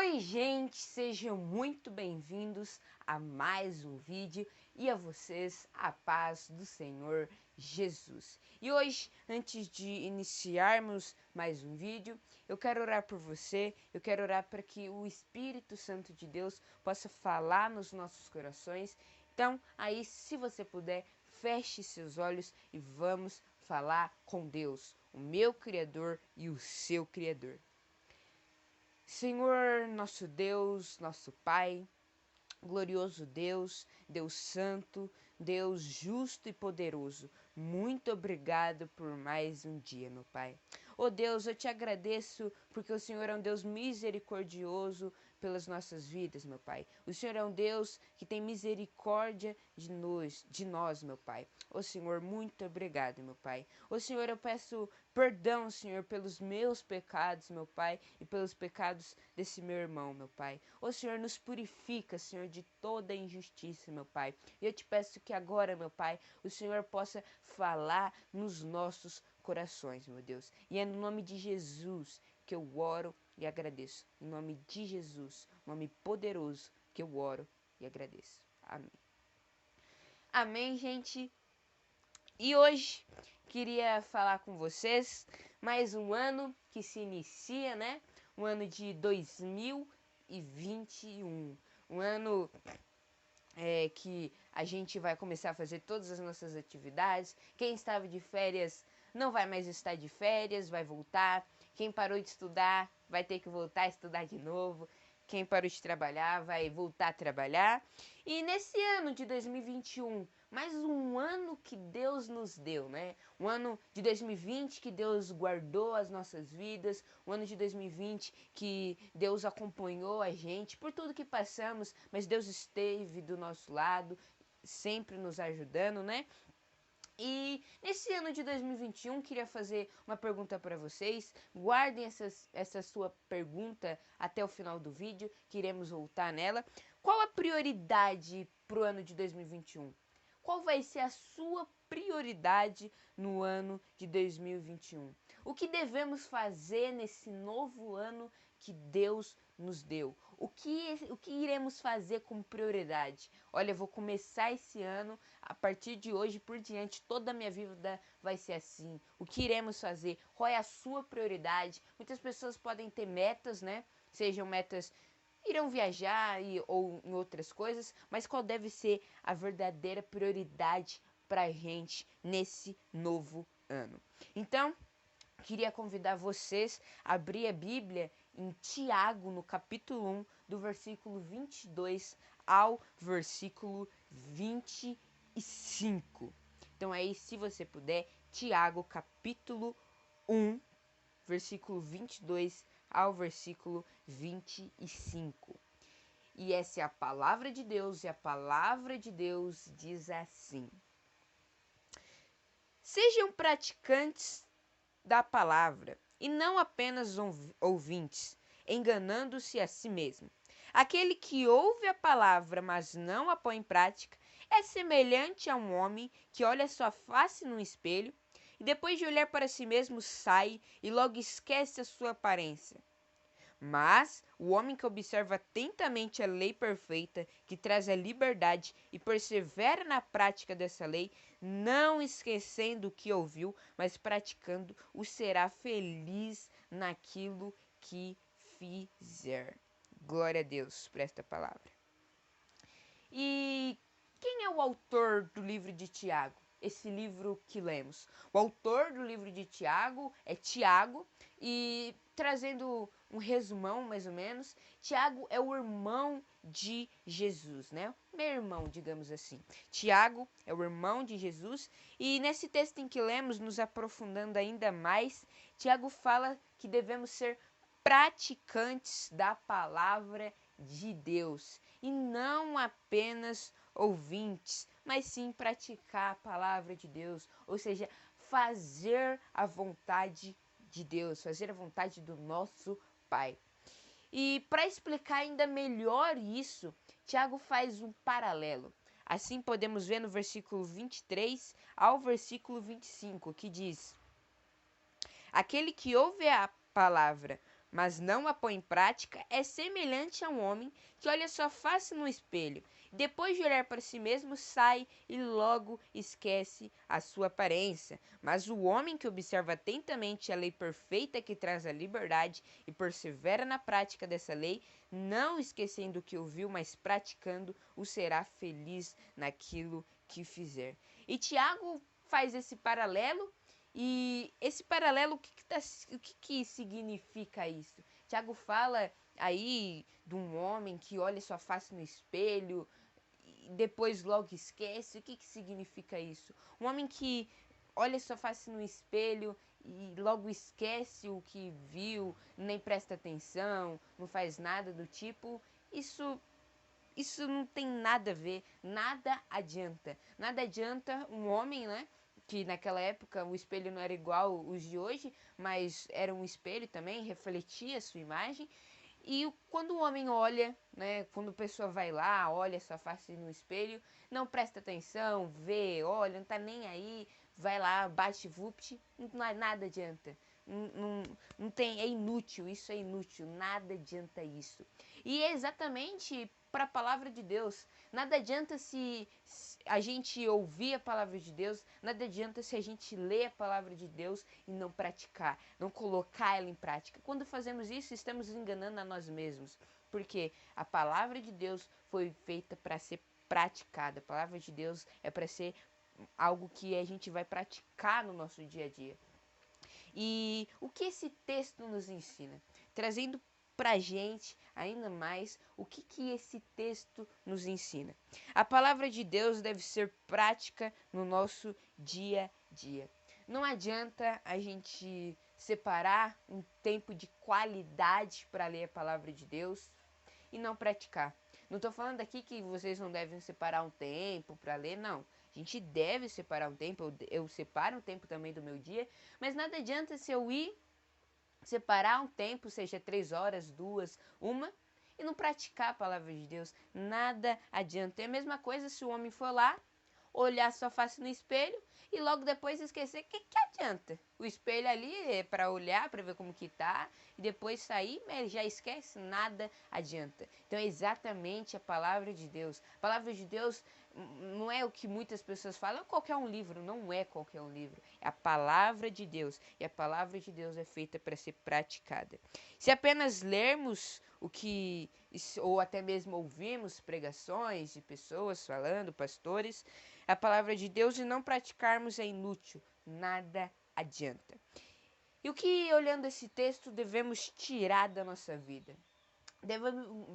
Oi gente, sejam muito bem-vindos a mais um vídeo e a vocês a paz do Senhor Jesus. E hoje, antes de iniciarmos mais um vídeo, eu quero orar por você, eu quero orar para que o Espírito Santo de Deus possa falar nos nossos corações. Então, aí, se você puder, feche seus olhos e vamos falar com Deus, o meu Criador e o seu Criador. Senhor, nosso Deus, nosso Pai, glorioso Deus, Deus Santo, Deus justo e poderoso, muito obrigado por mais um dia, meu Pai. Oh Deus, eu te agradeço porque o Senhor é um Deus misericordioso pelas nossas vidas, meu Pai. O Senhor é um Deus que tem misericórdia de nós, meu Pai. Oh Senhor, muito obrigado, meu Pai. Oh Senhor, eu peço perdão, Senhor, pelos meus pecados, meu Pai, e pelos pecados desse meu irmão, meu Pai. Oh Senhor, nos purifica, Senhor, de toda injustiça, meu Pai. E eu te peço que agora, meu Pai, o Senhor possa falar nos nossos corações, meu Deus. E é no nome de Jesus que eu oro e agradeço. Em nome de Jesus, nome poderoso, que eu oro e agradeço. Amém. Amém, gente. E hoje queria falar com vocês mais um ano que se inicia, né? Um ano de 2021. Um ano que a gente vai começar a fazer todas as nossas atividades. Quem estava de férias não vai mais estar de férias, vai voltar. Quem parou de estudar vai ter que voltar a estudar de novo. Quem parou de trabalhar vai voltar a trabalhar. E nesse ano de 2021, mais um ano que Deus nos deu, né? Um ano de 2020 que Deus guardou as nossas vidas, um ano de 2020 que Deus acompanhou a gente por tudo que passamos, mas Deus esteve do nosso lado, sempre nos ajudando, né? E nesse ano de 2021, queria fazer uma pergunta para vocês. Guardem essa sua pergunta até o final do vídeo, que iremos voltar nela. Qual a prioridade para o ano de 2021? Qual vai ser a sua prioridade no ano de 2021? O que devemos fazer nesse novo ano que Deus nos deu? O que iremos fazer com prioridade? Olha, eu vou começar esse ano, a partir de hoje por diante, toda a minha vida vai ser assim. O que iremos fazer? Qual é a sua prioridade? Muitas pessoas podem ter metas, né? Sejam metas irão viajar ou em outras coisas, mas qual deve ser a verdadeira prioridade para a gente nesse novo ano? Então, queria convidar vocês a abrir a Bíblia em Tiago, no capítulo 1, do versículo 22 ao versículo 25. Então aí, se você puder, Tiago, capítulo 1, versículo 22 ao versículo 25. E essa é a palavra de Deus, e a palavra de Deus diz assim: sejam praticantes da palavra, e não apenas ouvintes, enganando-se a si mesmo. Aquele que ouve a palavra, mas não a põe em prática, é semelhante a um homem que olha sua face no espelho e depois de olhar para si mesmo sai e logo esquece a sua aparência. Mas o homem que observa atentamente a lei perfeita, que traz a liberdade e persevera na prática dessa lei, não esquecendo o que ouviu, mas praticando, o será feliz naquilo que fizer. Glória a Deus por esta palavra. E quem é o autor do livro de Tiago? Esse livro que lemos. O autor do livro de Tiago é Tiago, e trazendo um resumão mais ou menos, Tiago é o irmão de Jesus, né? Meu irmão, digamos assim. Tiago é o irmão de Jesus, e nesse texto em que lemos, nos aprofundando ainda mais, Tiago fala que devemos ser praticantes da palavra de Deus e não apenas ouvintes, mas sim praticar a palavra de Deus, ou seja, fazer a vontade de Deus, fazer a vontade do nosso Pai. E para explicar ainda melhor isso, Tiago faz um paralelo. Assim podemos ver no versículo 23 ao versículo 25, que diz: aquele que ouve a palavra, mas não a põe em prática, é semelhante a um homem que olha sua face no espelho. Depois de olhar para si mesmo, sai e logo esquece a sua aparência. Mas o homem que observa atentamente a lei perfeita que traz a liberdade e persevera na prática dessa lei, não esquecendo o que ouviu, mas praticando, o será feliz naquilo que fizer. E Tiago faz esse paralelo. E esse paralelo, o que significa isso? Tiago fala aí de um homem que olha sua face no espelho e depois logo esquece. O que significa isso? Um homem que olha sua face no espelho e logo esquece o que viu, nem presta atenção, não faz nada do tipo. Isso não tem nada a ver, nada adianta. Nada adianta um homem, né? Que naquela época o espelho não era igual os de hoje, mas era um espelho também, refletia a sua imagem. E quando o homem olha, né, quando a pessoa vai lá, olha sua face no espelho, não presta atenção, vê, olha, não tá nem aí, vai lá, bate vupt, nada adianta. Não tem, é inútil, isso é inútil, nada adianta isso. E é exatamente para a palavra de Deus. Nada adianta se a gente ouvir a palavra de Deus, nada adianta se a gente ler a palavra de Deus e não praticar, não colocar ela em prática. Quando fazemos isso, estamos enganando a nós mesmos, porque a palavra de Deus foi feita para ser praticada. A palavra de Deus é para ser algo que a gente vai praticar no nosso dia a dia. E o que esse texto nos ensina? Trazendo para a gente ainda mais o que esse texto nos ensina. A palavra de Deus deve ser prática no nosso dia a dia. Não adianta a gente separar um tempo de qualidade para ler a palavra de Deus e não praticar. Não estou falando aqui que vocês não devem separar um tempo para ler, não. A gente deve separar um tempo, eu separo um tempo também do meu dia, mas nada adianta se eu ir separar um tempo, seja 3 horas, 2, 1, e não praticar a palavra de Deus. Nada adianta. É a mesma coisa se o homem for lá, olhar sua face no espelho e logo depois esquecer. Que adianta? O espelho ali é para olhar, para ver como que tá, e depois sair, mas ele já esquece, nada adianta. Então é exatamente a palavra de Deus. A palavra de Deus não é o que muitas pessoas falam, qualquer um livro, não é qualquer um livro. É a palavra de Deus, e a palavra de Deus é feita para ser praticada. Se apenas lermos o que, ou até mesmo ouvirmos pregações de pessoas falando, pastores, a palavra de Deus e não praticarmos é inútil, nada adianta. E o que, olhando esse texto, devemos tirar da nossa vida?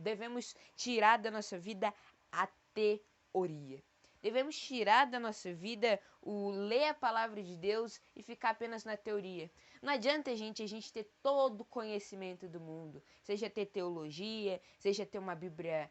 Devemos tirar da nossa vida a teoria. Devemos tirar da nossa vida o ler a palavra de Deus e ficar apenas na teoria. Não adianta, a gente ter todo o conhecimento do mundo, seja ter teologia, seja ter uma Bíblia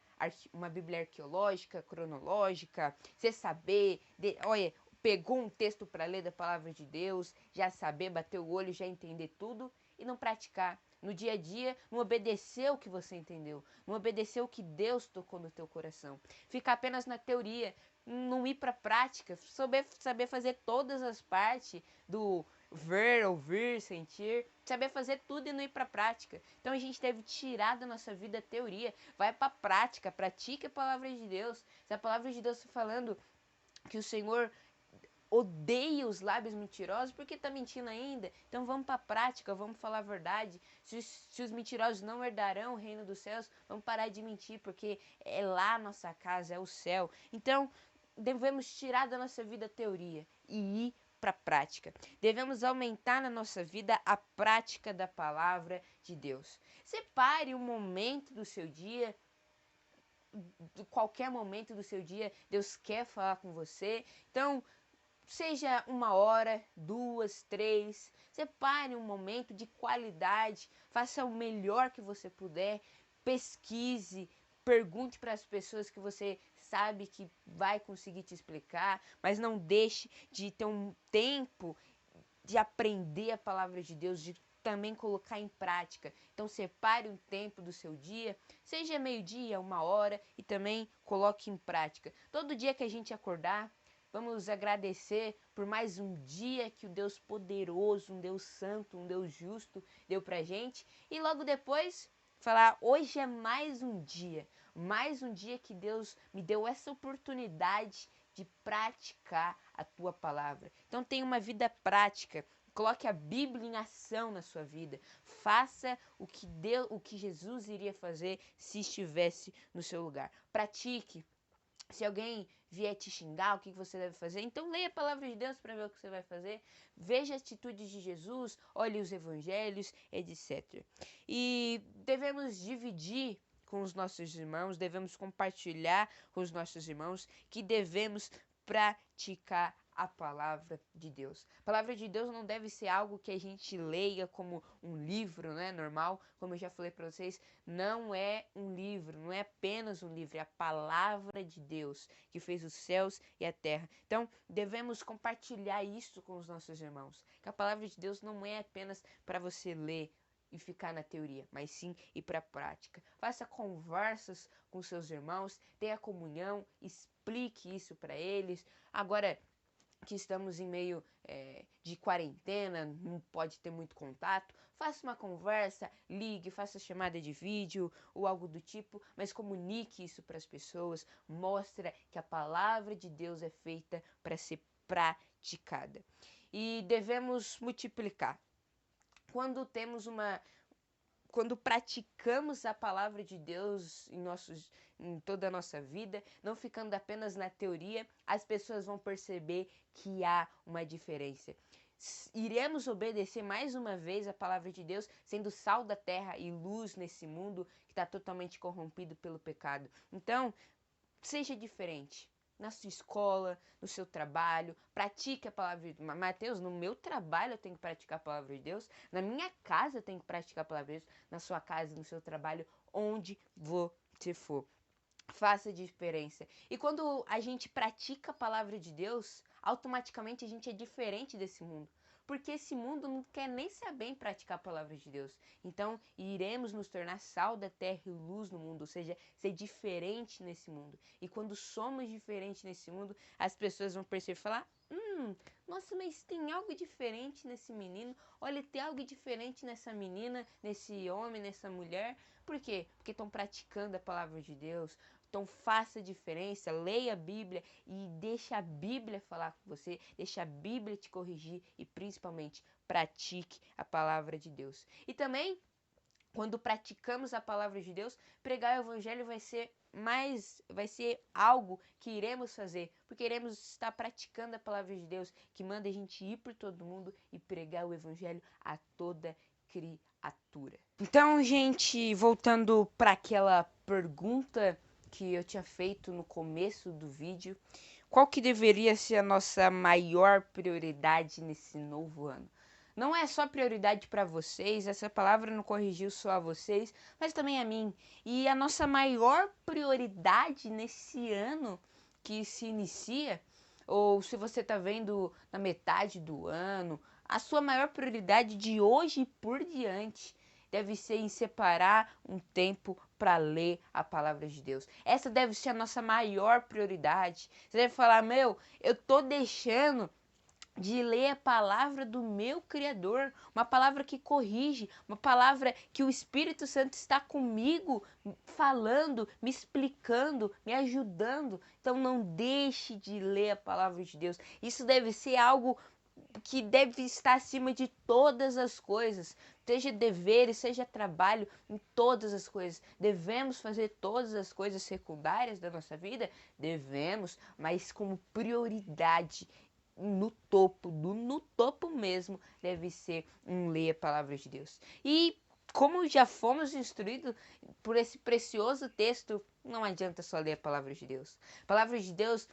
arqueológica, cronológica, você saber, olha, pegou um texto para ler da palavra de Deus, já saber, bater o olho, já entender tudo e não praticar. No dia a dia, não obedecer o que você entendeu, não obedecer o que Deus tocou no teu coração. Ficar apenas na teoria, não ir para a prática, saber fazer todas as partes do ver, ouvir, sentir, saber fazer tudo e não ir para a prática. Então a gente deve tirar da nossa vida a teoria, vai para a prática, pratique a palavra de Deus. Se a palavra de Deus está falando que o Senhor odeia os lábios mentirosos, porque está mentindo ainda? Então vamos para a prática, vamos falar a verdade. Se os mentirosos não herdarão o reino dos céus, vamos parar de mentir, porque é lá a nossa casa, é o céu. Então devemos tirar da nossa vida a teoria e ir para a prática. Devemos aumentar na nossa vida a prática da palavra de Deus. Separe um momento do seu dia, qualquer momento do seu dia, Deus quer falar com você. Então, seja 1 hora, 2, 3, separe um momento de qualidade, faça o melhor que você puder, pesquise, pergunte para as pessoas que você sabe que vai conseguir te explicar, mas não deixe de ter um tempo de aprender a palavra de Deus, de também colocar em prática. Então separe um tempo do seu dia, seja meio-dia, 1 hora, e também coloque em prática. Todo dia que a gente acordar, vamos agradecer por mais um dia que o Deus poderoso, um Deus santo, um Deus justo deu pra gente. E logo depois falar, hoje é mais um dia que Deus me deu essa oportunidade de praticar a tua palavra. Então tenha uma vida prática. Coloque a Bíblia em ação na sua vida. Faça o que Jesus iria fazer se estivesse no seu lugar. Pratique. Se alguém vier te xingar, o que você deve fazer? Então leia a palavra de Deus para ver o que você vai fazer. Veja a atitude de Jesus, olhe os evangelhos, etc. E devemos dividir com os nossos irmãos, devemos compartilhar com os nossos irmãos que devemos praticar a palavra de Deus. A palavra de Deus não deve ser algo que a gente leia como um livro, né, normal. Como eu já falei para vocês, não é um livro, não é apenas um livro, é a palavra de Deus que fez os céus e a terra. Então, devemos compartilhar isso com os nossos irmãos. Que a palavra de Deus não é apenas para você ler e ficar na teoria, mas sim ir para a prática. Faça conversas com seus irmãos, tenha comunhão, explique isso para eles. Agora que estamos em meio de quarentena, não pode ter muito contato, faça uma conversa, ligue, faça chamada de vídeo ou algo do tipo, mas comunique isso para as pessoas, mostra que a palavra de Deus é feita para ser praticada. E devemos multiplicar. Quando praticamos a palavra de Deus em toda a nossa vida, não ficando apenas na teoria, as pessoas vão perceber que há uma diferença. Iremos obedecer mais uma vez a palavra de Deus, sendo sal da terra e luz nesse mundo que está totalmente corrompido pelo pecado. Então, seja diferente. Na sua escola, no seu trabalho, pratique a palavra de Deus. Mateus, no meu trabalho eu tenho que praticar a palavra de Deus, na minha casa eu tenho que praticar a palavra de Deus, na sua casa, no seu trabalho, onde você for. Faça diferença. E quando a gente pratica a palavra de Deus, automaticamente a gente é diferente desse mundo. Porque esse mundo não quer nem saber em praticar a palavra de Deus. Então, iremos nos tornar sal da terra e luz no mundo, ou seja, ser diferente nesse mundo. E quando somos diferentes nesse mundo, as pessoas vão perceber e falar: nossa, mas tem algo diferente nesse menino. Olha, tem algo diferente nessa menina, nesse homem, nessa mulher. Por quê? Porque estão praticando a palavra de Deus. Então faça diferença, leia a Bíblia e deixa a Bíblia falar com você, deixa a Bíblia te corrigir e principalmente pratique a palavra de Deus. E também, quando praticamos a palavra de Deus, pregar o evangelho vai ser algo que iremos fazer, porque iremos estar praticando a palavra de Deus, que manda a gente ir por todo mundo e pregar o evangelho a toda criatura. Então, gente, voltando para aquela pergunta que eu tinha feito no começo do vídeo, qual que deveria ser a nossa maior prioridade nesse novo ano? Não é só prioridade para vocês, essa palavra não corrigiu só a vocês, mas também a mim. E a nossa maior prioridade nesse ano que se inicia, ou se você está vendo na metade do ano, a sua maior prioridade de hoje por diante deve ser em separar um tempo para ler a palavra de Deus. Essa deve ser a nossa maior prioridade. Você deve falar: eu tô deixando de ler a palavra do meu Criador, uma palavra que corrige, uma palavra que o Espírito Santo está comigo, falando, me explicando, me ajudando. Então não deixe de ler a palavra de Deus. Isso deve ser algo que deve estar acima de todas as coisas, seja deveres, seja trabalho, em todas as coisas. Devemos fazer todas as coisas secundárias da nossa vida? Devemos, mas como prioridade, no topo mesmo, deve ser ler a palavra de Deus. E como já fomos instruídos por esse precioso texto, não adianta só ler a palavra de Deus. A palavra de Deus,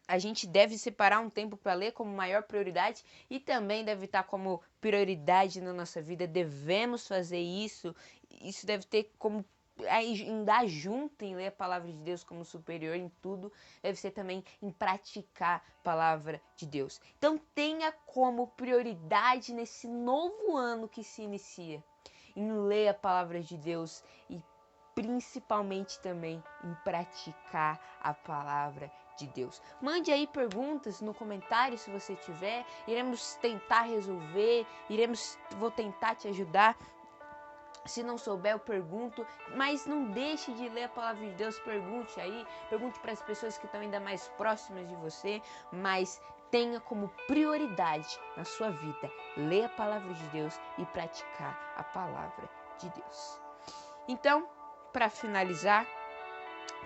a gente deve separar um tempo para ler como maior prioridade e também deve estar como prioridade na nossa vida. Devemos fazer isso. Isso deve ter como andar junto em ler a palavra de Deus como superior em tudo, deve ser também em praticar a palavra de Deus. Então tenha como prioridade nesse novo ano que se inicia, em ler a palavra de Deus e principalmente também em praticar a palavra de Deus. Mande aí perguntas no comentário se você tiver. Iremos tentar resolver, vou tentar te ajudar. Se não souber, eu pergunto, mas não deixe de ler a palavra de Deus, pergunte aí, pergunte para as pessoas que estão ainda mais próximas de você, mas tenha como prioridade na sua vida ler a palavra de Deus e praticar a palavra de Deus. Então, para finalizar,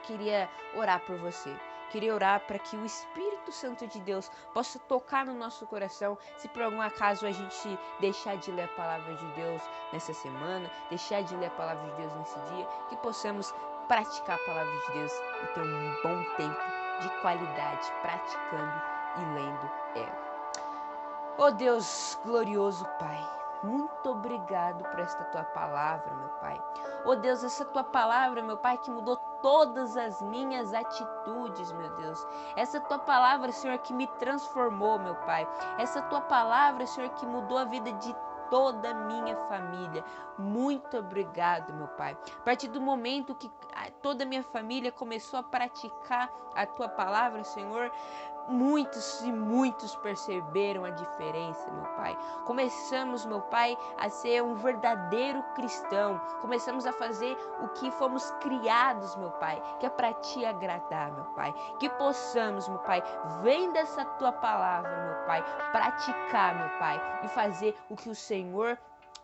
queria orar por você. Queria orar para que o Espírito Santo de Deus possa tocar no nosso coração. Se por algum acaso a gente deixar de ler a palavra de Deus nessa semana, deixar de ler a palavra de Deus nesse dia, que possamos praticar a palavra de Deus e ter um bom tempo de qualidade praticando e lendo ela. Oh Deus glorioso Pai, muito obrigado por esta tua palavra, meu Pai. Oh Deus, essa tua palavra, meu Pai, que mudou todas as minhas atitudes, meu Deus. Essa tua palavra, Senhor, que me transformou, meu Pai. Essa tua palavra, Senhor, que mudou a vida de toda a minha família. Muito obrigado, meu Pai. A partir do momento que toda a minha família começou a praticar a tua palavra, Senhor, muitos e muitos perceberam a diferença, meu Pai. Começamos, meu Pai, a ser um verdadeiro cristão. Começamos a fazer o que fomos criados, meu Pai, que é para te agradar, meu Pai. Que possamos, meu Pai, vem dessa tua palavra, meu Pai, praticar, meu Pai, e fazer o que o Senhor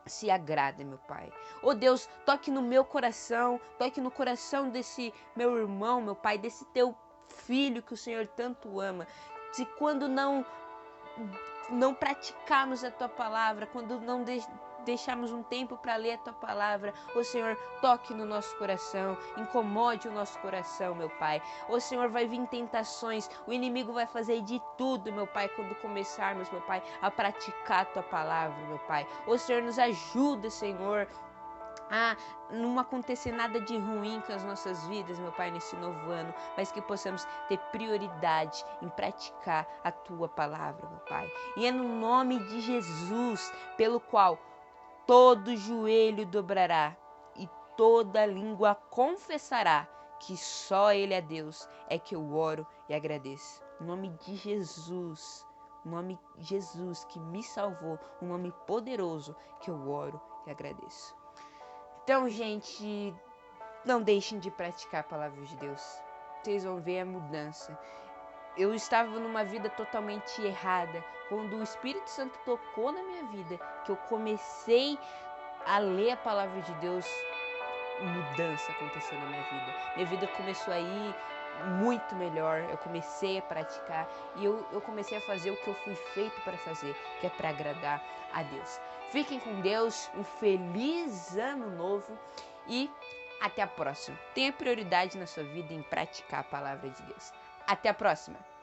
se agrada, meu Pai. Oh Deus, toque no meu coração, toque no coração desse meu irmão, meu Pai, desse teu filho que o Senhor tanto ama. Se quando não praticarmos a tua palavra, quando não deixarmos um tempo para ler a tua palavra, o Senhor toque no nosso coração, incomode o nosso coração, meu Pai. O Senhor, vai vir tentações, o inimigo vai fazer de tudo, meu Pai, quando começarmos, meu Pai, a praticar a tua palavra, meu Pai. O Senhor, nos ajuda, Senhor, a não acontecer nada de ruim com as nossas vidas, meu Pai, nesse novo ano, mas que possamos ter prioridade em praticar a tua palavra, meu Pai. E é no nome de Jesus, pelo qual todo joelho dobrará e toda língua confessará que só Ele é Deus, é que eu oro e agradeço. Em nome de Jesus, o nome de Jesus que me salvou, um nome poderoso que eu oro e agradeço. Então, gente, não deixem de praticar a palavra de Deus. Vocês vão ver a mudança. Eu estava numa vida totalmente errada. Quando o Espírito Santo tocou na minha vida, que eu comecei a ler a palavra de Deus, mudança aconteceu na minha vida. Minha vida começou a ir muito melhor. Eu comecei a praticar e eu comecei a fazer o que eu fui feito para fazer, que é para agradar a Deus. Fiquem com Deus, um feliz ano novo e até a próxima. Tenha prioridade na sua vida em praticar a palavra de Deus. Até a próxima!